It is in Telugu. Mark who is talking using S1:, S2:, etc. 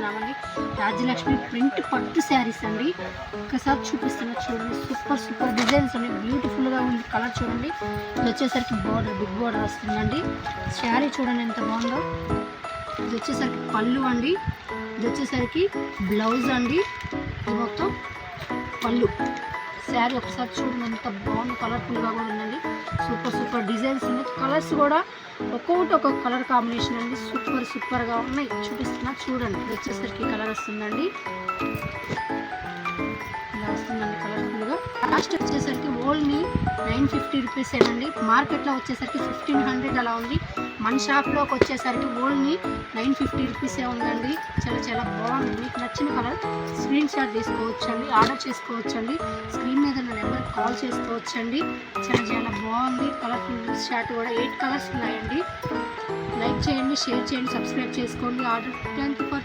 S1: చూపిస్తున్నామండి. రాజ్యలక్ష్మి ప్రింట్ పట్టు శారీస్ అండి. ఒకసారి చూపిస్తున్నా చూడండి. సూపర్ డిజైన్స్ ఉన్నాయి. బ్యూటిఫుల్గా ఉంది. కలర్ చూడండి. ఇది వచ్చేసరికి బార్డర్ బిగ్ బార్డర్ వస్తుందండి. శారీ చూడండి ఎంత బాగుందో. ఇది వచ్చేసరికి పళ్ళు అండి. ఇది వచ్చేసరికి బ్లౌజ్ అండి. ఇది మొత్తం పళ్ళు. శారీ ఒకసారి చూడండి ఎంత బాగుంది. కలర్ఫుల్గా కూడా ఉందండి. సూపర్ డిజైన్స్ ఉన్నాయి. కలర్స్ కూడా ఒక్కొక్క కలర్ కాంబినేషన్ అండి. సూపర్గా ఉన్నాయి. చూపిస్తున్నా చూడండి. ఇది వచ్చేసరికి కలర్ వస్తుందండి. ఇలా వస్తుందండి కలర్ఫుల్గా. కాస్ట్ వచ్చేసరికి ఓన్లీ 950 రూపీస్ ఏనండి. మార్కెట్లో వచ్చేసరికి 1500 అలా ఉంది. మన షాప్లోకి వచ్చేసరికి ఓన్లీ 950 రూపీసే ఉందండి. చాలా బాగుంది. మీకు నచ్చిన కలర్ స్క్రీన్ షాట్ తీసుకోవచ్చండి. ఆర్డర్ చేసుకోవచ్చండి. స్క్రీన్ మీద నా నెంబర్కి కాల్ చేసుకోవచ్చండి. చాలా బాగుంది. కలర్ఫుల్ షార్ట్ కూడా 8 కలర్స్ ఉన్నాయండి. లైక్ చేయండి, షేర్ చేయండి, సబ్స్క్రైబ్ చేసుకోండి. Order thank you for